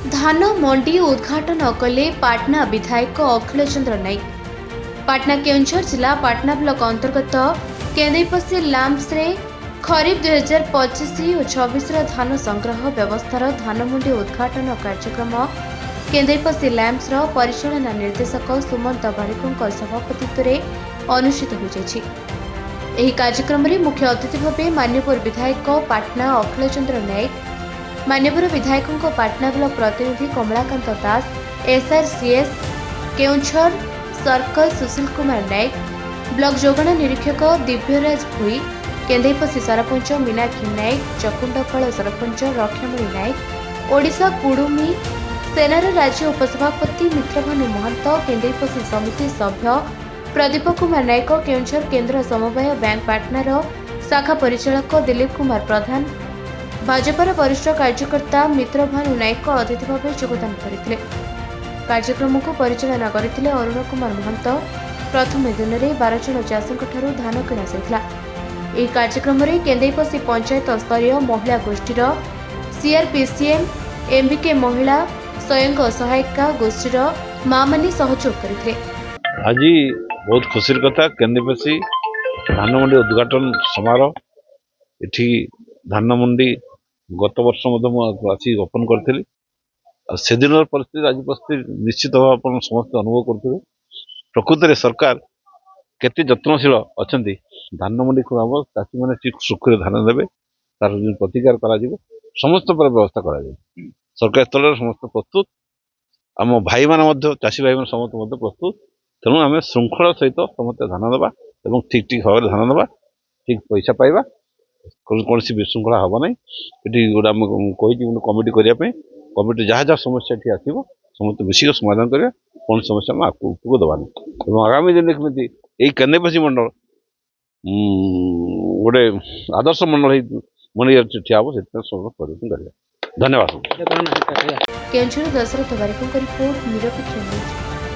धान मंडी उद्घाटन कले पाटना विधायक अखिल चंद्र नाइक। पाटना केउंझर जिला पाटना ब्लॉक अंतर्गत केंदेपसी लाम्स रे खरीफ 2025 और 26 धान संग्रह व्यवस्थार धान मंडी उद्घाटन कार्यक्रम केंदेपसी लैम्स परिचालना निर्देशक सुमंत बारिकों सभापतित्व अनुष्ठित हो कार्यक्रम में मुख्य अतिथि भाव मान्यवर विधायक पाटना अखिल चंद्र नाइक, मान्यवर विधायकों पाटना ब्लॉक प्रतिनिधि कमलाकांत दास, एसआरसीएस केउंझर सर्कल सुशील कुमार नाइक, ब्लॉक जोगणा निरीक्षक दिव्यराज भुई, केंदेपसी सरपंच मीनाक्षी नाइक, चकुंडफल सरपंच रक्षामणि नाइक, ओडिशा कुडुमी सेनार राज्य उपसभापति मित्रभानु महंत, केंदेपसी समिति सभ्य प्रदीप कुमार नायक, केउंझर केन्द्र समवाय बैंक पाटनार शाखा परिचालक दिलीप कुमार प्रधान, भाजपार वरिष्ठ कार्यकर्ता मित्रभानु नायक अतिथि भाव योगदान करथिले। कार्यक्रम को परिचालना करथिले अरुण कुमार महंत। प्रथम दिन में 12 जन चाषी धान किणा जाइथिला। ଏହି କାର୍ଯ୍ୟକ୍ରମରେ କେନ୍ଦେଇପସି ପଞ୍ଚାୟତ ସ୍ତରୀୟ ମହିଳା ଗୋଷ୍ଠୀର ସିଆରପିସିଏମ୍ ଏମ୍ବିକେ ମହିଳା ସ୍ୱୟଂ ସହାୟିକା ଗୋଷ୍ଠୀର ମାମାନେ ସହଯୋଗ କରିଥିଲେ। ଆଜି ବହୁତ ଖୁସିର କଥା କେନ୍ଦେଇପସି ଧାନ ମଣ୍ଡି ଉଦ୍ଘାଟନ ସମାରୋହ। ଏଠି ଧାନ ମଣ୍ଡି ଗତ ବର୍ଷ ମଧ୍ୟ ମୁଁ ଆସି ଓପନ କରିଥିଲି। ଆଉ ସେଦିନର ପରିସ୍ଥିତି ଆଜି ପରିସ୍ଥିତି ନିଶ୍ଚିତ ଭାବେ ଆପଣ ସମସ୍ତେ ଅନୁଭବ କରୁଥିବେ। ପ୍ରକୃତରେ ସରକାର କେତେ ଯତ୍ନଶୀଳ ଅଛନ୍ତି। धान मंडी को हम चाषी मैंने ठीक सुखरे धान देवे तार प्रतिकार करा समस्त व्यवस्था करा सरकार स्तर समस्त प्रस्तुत आम भाई मैंने चाषी भाई मैंने समस्त प्रस्तुत। तेणु आम श्रृंखला सहित समस्त धान देवा और ठीक ठीक भाव धान देवा ठीक पैसा पाइबा कौन विशृंखला हम ना। ये गोटे कही कमिटी करने कमिटी जहाँ जहाँ समस्या ये आसो समस्त मिसिक समाधान करा कौन समस्या आगे दबानी। आगामी दिन देखते यही केन्देपसी मंडल गोटे आदर्श मंडल मन ठिया हे परिवर्तन कर। धन्यवाद। केउंझर दशरथ बारिकों रिपोर्ट निरपेक्ष न्यूज।